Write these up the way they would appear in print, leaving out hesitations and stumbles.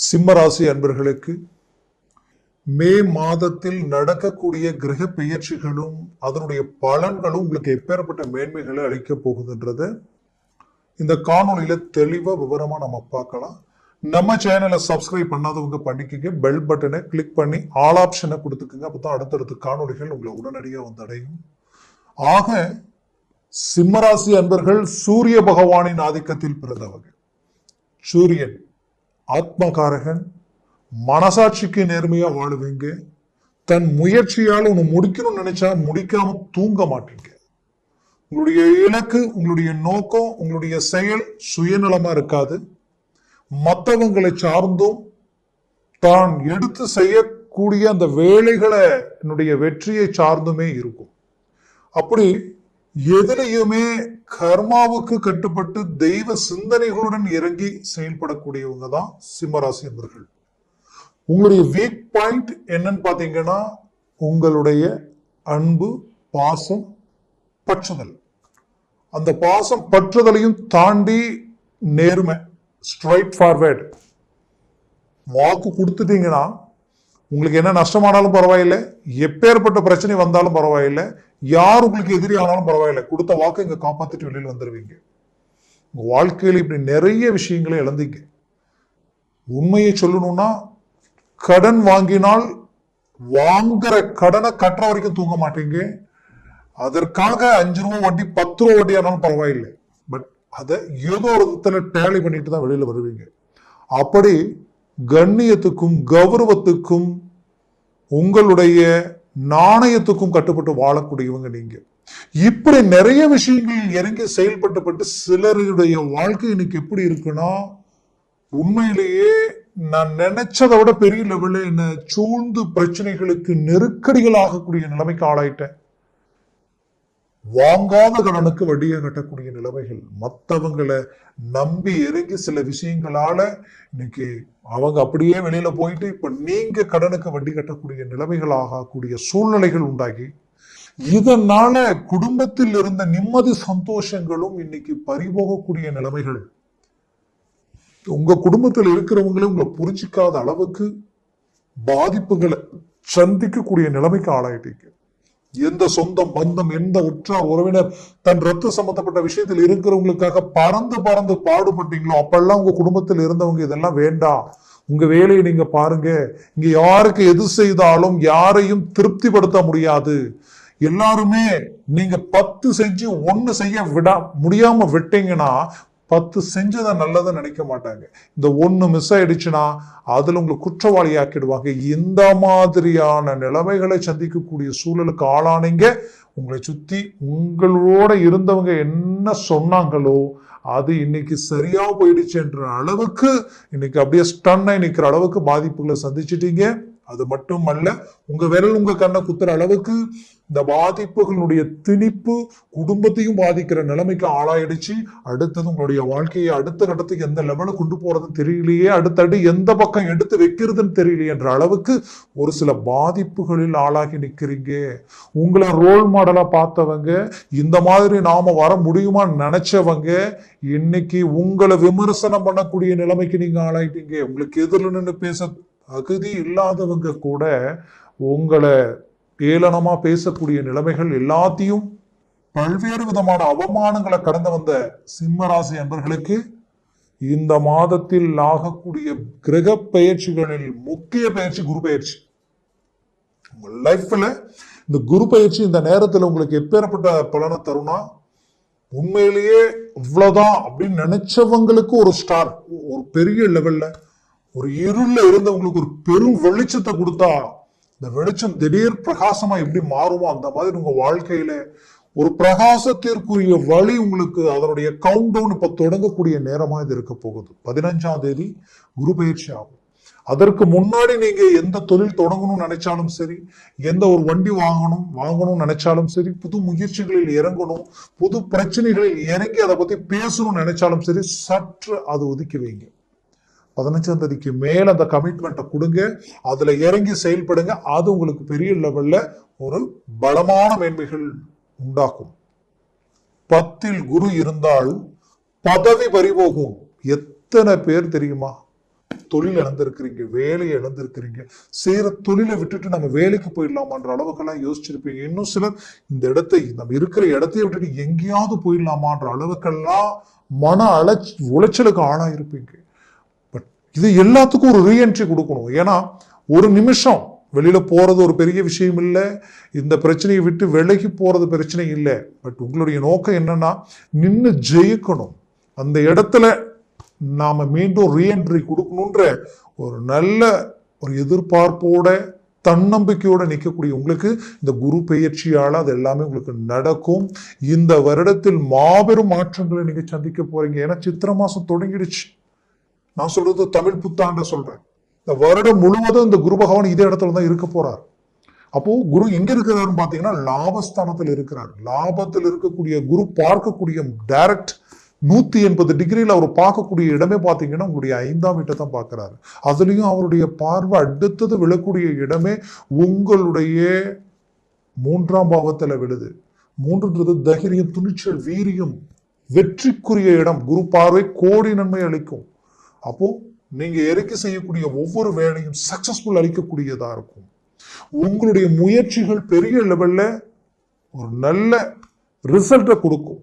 சிம்ம ராசி அன்பர்களுக்கு மே மாதத்தில் நடக்கக்கூடிய கிரக பெயர்ச்சிகளும் அதனுடைய பலன்களும் உங்களுக்கு எப்பேற்பட்ட மேன்மைகளை அளிக்க போகுதுன்றத இந்த காணொலியில தெளிவா விவரமா நம்ம பார்க்கலாம். நம்ம சேனலை சப்ஸ்கிரைப் பண்ணாதவங்க பண்ணிக்கங்க, பெல் பட்டனை கிளிக் பண்ணி ஆல் ஆப்ஷனை கொடுத்துக்குங்க. அப்பதான் அடுத்தடுத்த காணொலிகள் உங்களை உடனடியாக வந்து அடையும். ஆக சிம்மராசி அன்பர்கள் சூரிய பகவானின் ஆதிக்கத்தில் பிறந்தவங்க. சூரியன் ஆத்மகாரகன், மனசாட்சிக்கு நேர்மையா வாழுவீங்க. தன் முயற்சியால் ஒண்ணு முடிக்கணும்னு நினைச்சா முடிக்காம தூங்க மாட்டீங்க. உங்களுடைய இலக்கு, உங்களுடைய நோக்கம், உங்களுடைய செயல் சுயநலமா இருக்காது. மற்றவங்களை சார்ந்தும் தான் எடுத்து செய்யக்கூடிய அந்த வேலைகளை வெற்றியை சார்ந்துமே இருக்கும். அப்படி எதிலையுமே கர்மாவுக்கு கட்டுப்பட்டு தெய்வ சிந்தனைகளுடன் இறங்கி செயல்படக்கூடியவங்க தான் சிம்மராசி என்பர்கள். உங்களுடைய வீக் பாயிண்ட் என்னன்னு பாத்தீங்கன்னா உங்களுடைய அன்பு, பாசம், பற்றுதல். அந்த பாசம் பற்றுதலையும் தாண்டி நேர்மை, ஸ்ட்ரைட் ஃபார்வர்ட். வாக்கு கொடுத்துட்டீங்கன்னா உங்களுக்கு என்ன நஷ்டமானாலும் பரவாயில்லை, எப்பேற்பட்ட பிரச்சனை வந்தாலும் பரவாயில்லை, யார் உங்களுக்கு எதிரி ஆனாலும் பரவாயில்லை, கொடுத்த வாக்கு இங்க காப்பாத்திட்டு வெளியில் வந்துருவீங்க. உங்க வாழ்க்கையில் இப்படி நிறைய விஷயங்களை இழந்தீங்க. உண்மையை சொல்லணும்னா கடன் வாங்கினால் வாங்குற கடனை கட்டுற வரைக்கும் தூங்க மாட்டீங்க. அதற்காக 5 ரூபா வட்டி 10 ரூபா வட்டி ஆனாலும் பரவாயில்லை, பட் அதை ஏதோ ஒரு விதத்துல டேலி பண்ணிட்டு தான் வெளியில வருவீங்க. அப்படி கண்ணியத்துக்கும் கௌரவத்துக்கும் உங்களுடைய நாணயத்துக்கும் கட்டுப்பட்டு வாழக்கூடியவங்க நீங்க. இப்படி நிறைய விஷயங்கள் இறங்கி செயல்பட்டு சிலருடைய வாழ்க்கை இன்னைக்கு எப்படி இருக்குன்னா, உண்மையிலேயே நான் நினைச்சதை விட பெரிய லெவல்ல என்ன சூழ்ந்து பிரச்சனைகளுக்கு நெருக்கடிகள் ஆகக்கூடிய நிலைமைக்கு ஆளாயிட்டேன். வாங்காத கடனுக்கு வட்டியை கட்டக்கூடிய நிலைமைகள், மற்றவங்களை நம்பி இறங்கி சில விஷயங்களால இன்னைக்கு அவங்க அப்படியே வெளியில போயிட்டு இப்ப நீங்க கடனுக்கு வட்டி கட்டக்கூடிய நிலைமைகள் ஆகக்கூடிய சூழ்நிலைகள் உண்டாகி இதனால குடும்பத்தில் இருந்த நிம்மதி சந்தோஷங்களும் இன்னைக்கு பறிபோகக்கூடிய நிலைமைகள். உங்க குடும்பத்தில் இருக்கிறவங்களே உங்களை புரிஞ்சிக்காத அளவுக்கு பாதிப்புகளை சந்திக்கக்கூடிய நிலைமைக்கு ஆளாயிட்டீங்க. எந்த சொந்தம் பந்தம், எந்த உற்றார் உறவினர் தன் ரத்த சம்பந்தப்பட்ட விஷயத்தில் இருக்கிறவங்களுக்காக பறந்து பறந்து பாடுபட்டீங்களோ அப்பெல்லாம் உங்க குடும்பத்தில் இருந்தவங்க இதெல்லாம் வேண்டாம், உங்க வேலையை நீங்க பாருங்க, இங்க யாருக்கு எது செய்தாலும் யாரையும் திருப்திப்படுத்த முடியாது, எல்லாருமே நீங்க 10 செஞ்சு 1 செய்ய முடியாம விட்டீங்கன்னா 10 செஞ்சதை நல்லதை நினைக்க மாட்டாங்க. இந்த 1 மிஸ் ஆயிடுச்சுன்னா அதுல உங்களை குற்றவாளி ஆக்கிடுவாங்க. இந்த மாதிரியான நிலைமைகளை சந்திக்கக்கூடிய சூழலுக்கு ஆளானீங்க. உங்களை சுத்தி உங்களோட இருந்தவங்க என்ன சொன்னாங்களோ அது இன்னைக்கு சரியா போயிடுச்சு என்ற அளவுக்கு இன்னைக்கு அப்படியே ஸ்டன்னாய் நிக்கிற அளவுக்கு பாதிப்புகளை சந்திச்சிட்டீங்க. அது மட்டும் அல்ல, உங்க விரல் உங்க கண்ணை குத்துற அளவுக்கு இந்த பாதிப்புகளுடைய திணிப்பு குடும்பத்தையும் பாதிக்கிற நிலைமைக்கு ஆளாயிடுச்சு. அடுத்தது உங்களுடைய வாழ்க்கையை அடுத்த கட்டத்துக்கு எந்த லெவலுக்கு கொண்டு போறதுன்னு தெரியலையே, அடுத்தடு எந்த பக்கம் எடுத்து வைக்கிறதுன்னு தெரியலையே என்ற அளவுக்கு ஒரு சில பாதிப்புகளில் ஆளாகி நிக்கிறீங்க. உங்களை ரோல் மாடலா பார்த்தவங்க, இந்த மாதிரி நாம வர முடியுமான்னு நினைச்சவங்க இன்னைக்கு உங்களை விமர்சனம் பண்ணக்கூடிய நிலைமைக்கு நீங்க ஆளாயிட்டீங்க. உங்களுக்கு எதிரில் நின்று பேச தகுதி இல்லாதவங்க கூட உங்களை ஏளனமா பேசக்கூடிய நிலைமைகள் எல்லாத்தையும் பல்வேறு விதமான அவமானங்களை கடந்து வந்த சிம்மராசி அன்பர்களுக்கு இந்த மாதத்தில் ஆகக்கூடிய கிரக பயிற்சிகளில் முக்கிய பயிற்சி குரு பயிற்சி. உங்க லைஃப்ல இந்த குரு பயிற்சி இந்த நேரத்தில் உங்களுக்கு எப்பேற்பட்ட பலனை தரும்னா, உண்மையிலேயே இவ்வளவுதான் அப்படின்னு நினைச்சவங்களுக்கு ஒரு ஸ்டார், ஒரு பெரிய லெவல்ல ஒரு இருள்ல இருந்தவங்களுக்கு ஒரு பெரும் வெளிச்சத்தை கொடுத்தா இந்த வெளிச்சம் திடீர் பிரகாசமா எப்படி மாறுமோ அந்த மாதிரி உங்க வாழ்க்கையில ஒரு பிரகாசத்திற்குரிய வழி உங்களுக்கு அதனுடைய கவுண்ட் டவுன் இப்ப தொடங்கக்கூடிய நேரமா இது இருக்க போகுது. 15ஆம் தேதி குரு பயிற்சி ஆகும். அதற்கு முன்னாடி நீங்க எந்த தொழில் தொடங்கணும்னு நினைச்சாலும் சரி, எந்த ஒரு வண்டி வாங்கணும்னு நினைச்சாலும் சரி, புது முயற்சிகளில் இறங்கணும், புது பிரச்சனைகளில் இறங்கி அதை பத்தி பேசணும்னு நினைச்சாலும் சரி, சற்று அது ஒதுக்கி வைங்க. 15ஆம் தேதிக்கு மேல அந்த கமிட்மெண்ட்டை கொடுங்க, அதுல இறங்கி செயல்படுங்க. அது உங்களுக்கு பெரிய லெவல்ல ஒரு பலமான மேன்மைகள் உண்டாக்கும். 10ல் குரு இருந்தால் பதவி பறிபோகும். எத்தனை பேர் தெரியுமா? தொழில் இழந்திருக்கிறீங்க, வேலையை இழந்திருக்கிறீங்க. செய்யற தொழிலை விட்டுட்டு நம்ம வேலைக்கு போயிடலாமான்ற அளவுக்கெல்லாம் யோசிச்சிருப்பீங்க. இன்னும் சிலர் இந்த இடத்தை, நம்ம இருக்கிற இடத்தைய விட்டுட்டு எங்கேயாவது போயிடலாமான்ற அளவுக்கெல்லாம் மன உளைச்சலுக்கு ஆளாயிருப்பீங்க. பட் இது எல்லாத்துக்கும் ஒரு ரீஎன்ட்ரி கொடுக்கணும். ஏன்னா ஒரு நிமிஷம் வெளியில போறது ஒரு பெரிய விஷயம் இல்லை, இந்த பிரச்சனையை விட்டு விலகி போறது பிரச்சனை இல்லை. பட் உங்களுடைய நோக்கம் என்னன்னா நின்று ஜெயிக்கணும். அந்த இடத்துல நாம மீண்டும் ரீஎன்ட்ரி கொடுக்கணுன்ற ஒரு நல்ல ஒரு எதிர்பார்ப்போட தன்னம்பிக்கையோட நிற்கக்கூடிய உங்களுக்கு இந்த குரு பெயர்ச்சியால அது எல்லாமே உங்களுக்கு நடக்கும். இந்த வருடத்தில் மாபெரும் மாற்றங்களை நீங்க சந்திக்க போறீங்க. ஏன்னா சித்திரை மாசம் தொடங்கிடுச்சு. நான் சொல்றது தமிழ் புத்தாண்ட சொல்றேன். இந்த வருடம் முழுவதும் இந்த குரு பகவான் இதே இடத்துல தான் இருக்க போறார். அப்போ குரு எங்க இருக்கிறாருன்னு பாத்தீங்கன்னா லாபஸ்தானத்தில் இருக்கிறார். லாபத்தில் இருக்கக்கூடிய குரு பார்க்கக்கூடிய டைரக்ட் 180 டிகிரியில் அவர் பார்க்கக்கூடிய இடமே பார்த்தீங்கன்னா உங்களுடைய 5ஆம் வீட்டை தான் பார்க்கிறாரு. அதுலயும் அவருடைய பார்வை அடுத்தது விழக்கூடிய இடமே உங்களுடைய 3ஆம் பாவத்துல விழுது. 3ன்றது தைரியம், துணிச்சல், வீரியம், வெற்றிக்குரிய இடம். குரு பார்வை கோடி நன்மை அளிக்கும். அப்போ நீங்க இறக்கி செய்யக்கூடிய ஒவ்வொரு வேலையும் சக்சஸ்ஃபுல் அளிக்கக்கூடியதா இருக்கும். உங்களுடைய முயற்சிகள் பெரிய லெவல்ல ஒரு நல்ல ரிசல்ட்டை கொடுக்கும்.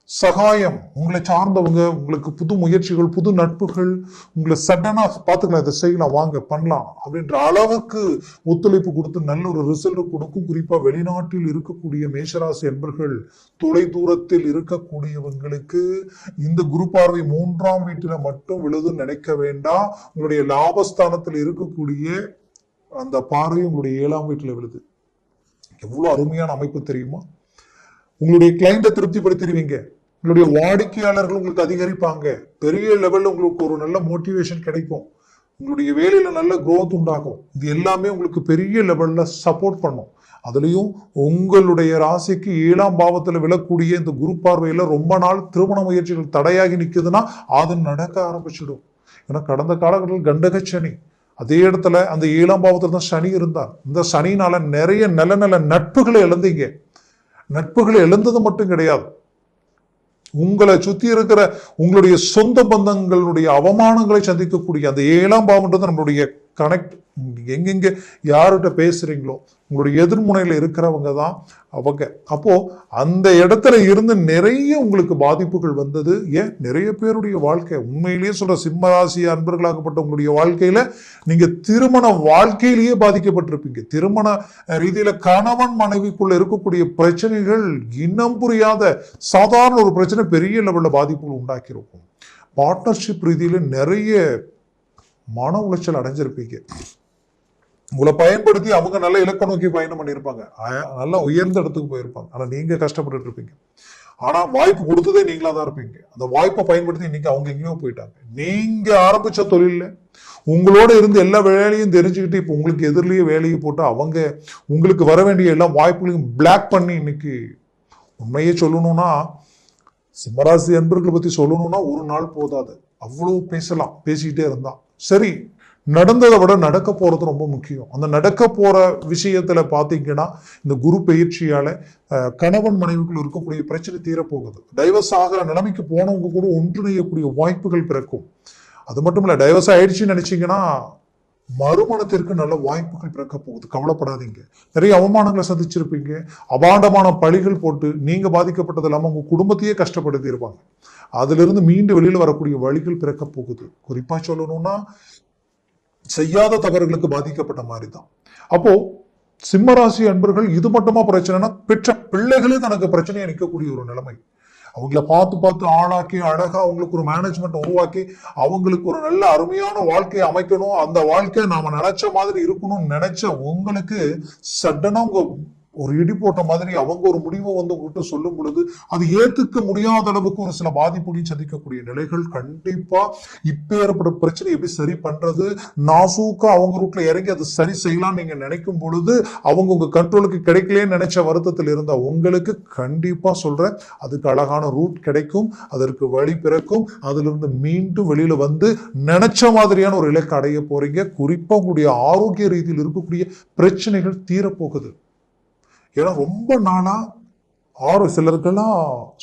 சகாயம், உங்களை சார்ந்தவங்க, உங்களுக்கு புது முயற்சிகள், புது நட்புகள், உங்களை சடனா பார்த்துக்கலாம், இதை செய்யலாம், வாங்க பண்ணலாம் அப்படின்ற அளவுக்கு ஒத்துழைப்பு கொடுத்து நல்ல ஒரு ரிசல்ட் கொடுக்கும். குறிப்பா வெளிநாட்டில் இருக்கக்கூடிய மேஷராசி என்பர்கள், தொலை தூரத்தில் இருக்கக்கூடியவங்களுக்கு இந்த குரு பார்வை 3ஆம் வீட்டில மட்டும் விழுதுன்னு நினைக்க வேண்டாம். உங்களுடைய லாபஸ்தானத்தில் இருக்கக்கூடிய அந்த பார்வை உங்களுடைய 7ஆம் வீட்டில் விழுது. எவ்வளவு அருமையான அமைப்பு தெரியுமா? உங்களுடைய கிளைண்ட்டை திருப்திப்படுத்திடுவீங்க. உங்களுடைய வாடிக்கையாளர்கள் உங்களுக்கு அதிகரிப்பாங்க. பெரிய லெவல்ல உங்களுக்கு ஒரு நல்ல மோட்டிவேஷன் கிடைக்கும். உங்களுடைய வேலையில நல்ல growth உண்டாகும். இது எல்லாமே உங்களுக்கு பெரிய லெவல்ல சப்போர்ட் பண்ணும். அதுலயும் உங்களுடைய ராசிக்கு 7ஆம் பாவத்துல விழக்கூடிய இந்த குரு பார்வையில ரொம்ப நாள் திருமண முயற்சிகள் தடையாகி நிக்குதுன்னா அது நடக்க ஆரம்பிச்சிடும். ஏன்னா கடந்த காலங்களில் கண்டக சனி, அதே இடத்துல அந்த 7ஆம் பாவத்துல தான் சனி இருந்தார். இந்த சனினால நிறைய நல்ல நல்ல நட்புகளை இழந்தீங்க. நட்புகளை இழந்தது மட்டும் கிடையாது, உங்களை சுத்தி இருக்கிற உங்களுடைய சொந்த பந்தங்களுடைய அவமானங்களை சந்திக்கக்கூடிய அந்த 7ஆம் பாவம்ன்றது நம்மளுடைய கனெக்ட். எங்கெங்க யார்கிட்ட பேசுறீங்களோ உங்களுடைய எதிர்முனையில இருக்கிறவங்க தான் அவங்க. அப்போ அந்த இடத்துல இருந்து நிறைய உங்களுக்கு பாதிப்புகள் வந்தது. ஏன் நிறைய பேருடைய வாழ்க்கை, உண்மையிலேயே சொல்ற சிம்மராசி அன்பர்களாகப்பட்ட உங்களுடைய வாழ்க்கையில நீங்க திருமண வாழ்க்கையிலேயே பாதிக்கப்பட்டிருப்பீங்க. திருமண ரீதியில கணவன் மனைவிக்குள்ள இருக்கக்கூடிய பிரச்சனைகள் இனம் புரியாத சாதாரண ஒரு பிரச்சனை பெரிய லெவல்ல பாதிப்புகள் உண்டாக்கியிருக்கும். பார்ட்னர்ஷிப் ரீதியில நிறைய மன உளைச்சல் அடைஞ்சிருப்பீங்க. உங்களை பயன்படுத்தி அவங்க நல்ல இலக்க நோக்கி பயணம் பண்ணியிருப்பாங்க, நல்ல உயர்ந்த இடத்துக்கு போயிருப்பாங்க. ஆனா நீங்க கஷ்டப்பட்டு இருப்பீங்க. ஆனா வாய்ப்பு கொடுத்ததே நீங்களா தான் இருப்பீங்க. அந்த வாய்ப்பை பயன்படுத்தி இன்னைக்கு அவங்க எங்கேயோ போயிட்டாங்க. நீங்க ஆரம்பிச்ச தொழில உங்களோட இருந்து எல்லா வேலையும் தெரிஞ்சுக்கிட்டு இப்ப உங்களுக்கு எதிரிலேயே வேலையை போட்டு அவங்க உங்களுக்கு வர வேண்டிய எல்லா வாய்ப்புகளையும் பிளாக் பண்ணி இன்னைக்கு உண்மையே சொல்லணும்னா சிம்மராசி அன்பர்களை பத்தி சொல்லணும்னா ஒரு நாள் போதாது, அவ்வளவு பேசலாம். பேசிக்கிட்டே இருந்தா சரி. நடந்ததை விட நடக்க போறது ரொம்ப முக்கியம். அந்த நடக்க போற விஷயத்துல பாத்தீங்கன்னா இந்த குரு பயிற்சியால கணவன் மனைவிக்குள் இருக்கக்கூடிய பிரச்சனை தீரப்போகுது. டைவர்ஸ் ஆகிற நிலைமைக்கு போனவங்க கூட ஒன்றிணையக்கூடிய வாய்ப்புகள் பிறக்கும். அது மட்டும் இல்ல, டைவர்ஸ் ஆயிடுச்சுன்னு நினைச்சீங்கன்னா மறுமணத்திற்கு நல்ல வாய்ப்புகள் பிறக்க போகுது. கவலைப்படாதீங்க. நிறைய அவமானங்களை சந்திச்சிருப்பீங்க. அபாண்டமான பழிகள் போட்டு நீங்க பாதிக்கப்பட்டது இல்லாம உங்க குடும்பத்தையே கஷ்டப்படுத்தி இருப்பாங்க. அதுல இருந்து மீண்டு வெளியில வரக்கூடிய வழிகள் பிறக்க போகுது. குறிப்பா சொல்லணும்னா செய்யாத தவறுகளுக்கு பாதிக்கப்பட்ட மாதிரி தான். அப்போ சிம்மராசி அன்பர்கள் இது மட்டுமா பிரச்சனைனா பெற்ற பிள்ளைகளே தனக்கு பிரச்சனையை நிற்கக்கூடிய ஒரு நிலைமை. அவங்கள பார்த்து பார்த்து ஆளாக்கி அழகா அவங்களுக்கு ஒரு மேனேஜ்மெண்ட் உருவாக்கி அவங்களுக்கு ஒரு நல்ல அருமையான வாழ்க்கையை அமைக்கணும், அந்த வாழ்க்கையை நாம நினைச்ச மாதிரி இருக்கணும்னு நினைச்ச உங்களுக்கு சடனா உங்க ஒரு இடி போட்ட மாதிரி அவங்க ஒரு முடிவை வந்து உங்ககிட்ட சொல்லும் பொழுது அது ஏத்துக்க முடியாத அளவுக்கு ஒரு சில பாதிப்புகளையும் சந்திக்கக்கூடிய நிலைகள் கண்டிப்பா. இப்ப ஏற்பட்ட பிரச்சனை எப்படி சரி பண்றது, நாசூக்கா அவங்க ரூட்ல இறங்கி அது சரி செய்யலாம் நீங்க நினைக்கும் பொழுது அவங்க உங்க கண்ட்ரோலுக்கு கிடைக்கலன்னு நினைச்ச வருத்தத்தில் இருந்த உங்களுக்கு கண்டிப்பா சொல்றேன் அதுக்கு அழகான ரூட் கிடைக்கும், அதற்கு வழி பிறக்கும். அதுல இருந்து மீண்டும் வெளியில வந்து நினைச்ச மாதிரியான ஒரு இலக்கு அடைய போறீங்க. குறிப்பா உங்களுடைய ஆரோக்கிய ரீதியில் இருக்கக்கூடிய பிரச்சனைகள் தீரப்போகுது. ஏன்னா ரொம்ப நாளா சிலருக்கெல்லாம்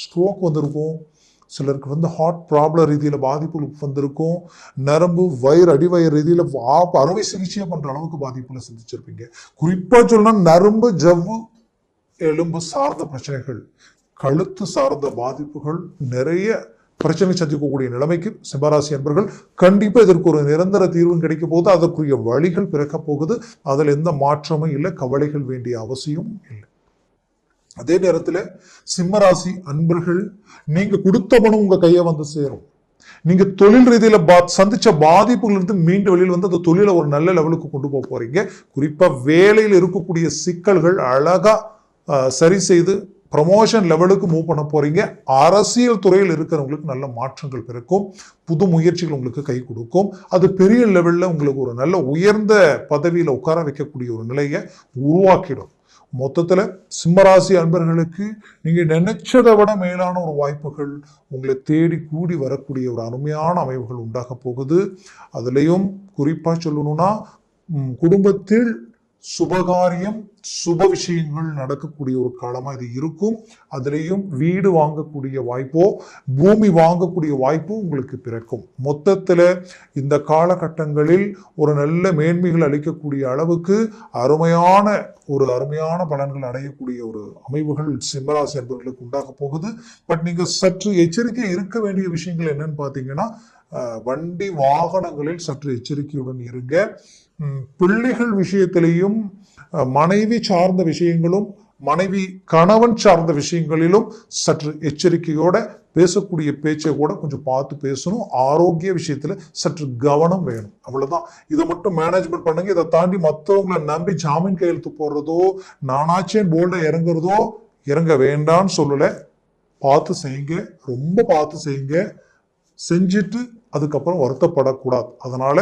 ஸ்ட்ரோக் வந்திருக்கும், சிலருக்கு வந்து ஹார்ட் ப்ராப்ளம் ரீதியில பாதிப்புகள் வந்திருக்கும். நரம்பு வயிறு அடிவயிறு ரீதியில அறுவை சிகிச்சையே பண்ற அளவுக்கு பாதிப்புகளை சந்திச்சிருப்பீங்க. குறிப்பா சொல்லணும், நரம்பு ஜவ்வு எலும்பு சார்ந்த பிரச்சனைகள், கழுத்து சார்ந்த பாதிப்புகள், நிறைய பிரச்சனை சந்திக்கக்கூடிய நிலைமைக்கு சிம்மராசி அன்பர்கள் கண்டிப்பா இதற்கு ஒரு நிரந்தர தீர்வு கிடைக்க போகுது. அதற்குரிய வழிகள் பிறக்க போகுது. அதில் எந்த மாற்றமும் இல்லை, கவலைகள் வேண்டிய அவசியம் இல்லை. அதே நேரத்துல சிம்மராசி அன்பர்கள், நீங்க கொடுத்த பணம் உங்க கையை வந்து சேரும். நீங்க தொழில் ரீதியில சந்திச்ச பாதிப்புகள் இருந்து மீண்டு வெளியில் வந்து அந்த தொழிலை ஒரு நல்ல லெவலுக்கு கொண்டு போக போறீங்க. குறிப்பா வேலையில் இருக்கக்கூடிய சிக்கல்கள் அழகா சரி செய்து ப்ரமோஷன் லெவலுக்கு மூவ் பண்ண போறீங்க. அரசியல் துறையில் இருக்கிறவங்களுக்கு நல்ல மாற்றங்கள் பிறக்கும். புது முயற்சிகள் உங்களுக்கு கை கொடுக்கும். அது பெரிய லெவல்ல உங்களுக்கு ஒரு நல்ல உயர்ந்த பதவியில உட்கார வைக்கக்கூடிய ஒரு நிலையை உருவாக்கிடும். மொத்தத்துல சிம்மராசி அன்பர்களுக்கு நீங்க நினைச்சதை விட மேலான ஒரு வாய்ப்புகள் உங்களை தேடி கூடி வரக்கூடிய ஒரு அருமையான அமைவுகள் உண்டாக போகுது. அதுலயும் குறிப்பா சொல்லணும்னா, குடும்பத்தில் சுபகாரியம் சுப விஷயங்கள் நடக்கக்கூடிய ஒரு காலமா இது இருக்கும். அதுலேயும் வீடு வாங்கக்கூடிய வாய்ப்போ பூமி வாங்கக்கூடிய வாய்ப்போ உங்களுக்கு பிறக்கும். மொத்தத்துல இந்த காலகட்டங்களில் ஒரு நல்ல மேன்மைகள் அளிக்கக்கூடிய அளவுக்கு அருமையான பலன்கள் அடையக்கூடிய ஒரு அமைவுகள் சிம்மராசி என்பவர்களுக்கு உண்டாக போகுது. பட் நீங்க சற்று எச்சரிக்கை இருக்க வேண்டிய விஷயங்கள் என்னன்னு பாத்தீங்கன்னா, வண்டி வாகனங்களில் சற்று எச்சரிக்கையுடன் இருங்க. பிள்ளைகள் விஷயத்திலையும், மனைவி சார்ந்த விஷயங்களும் மனைவி கணவன் சார்ந்த விஷயங்களிலும் சற்று எச்சரிக்கையோட பேசக்கூடிய பேச்சை கூட கொஞ்சம் பார்த்து பேசணும். ஆரோக்கிய விஷயத்துல சற்று கவனம் வேணும். அவ்வளவுதான். இதை மட்டும் மேனேஜ்மெண்ட் பண்ணுங்க. இதை தாண்டி மற்றவங்களை நம்பி ஜாமீன் கையெழுத்து போடுறதோ, நானாச்சேன் போல்ட இறங்க வேண்டாம்னு சொல்லல. பார்த்து செய்யுங்க, ரொம்ப பார்த்து செய்யுங்க. செஞ்சுட்டு அதுக்கப்புறம் வருத்தப்படக்கூடாது. அதனால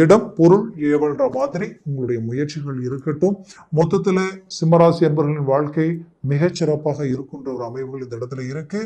இடம் பொருள் ஏவல்ற மாதிரி உங்களுடைய முயற்சிகள் இருக்கட்டும். மொத்தத்துல சிம்மராசி என்பவர்களின் வாழ்க்கை மிகச்சிறப்பாக இருக்கின்ற ஒரு அமைவுகள் இந்த இடத்துல இருக்கு.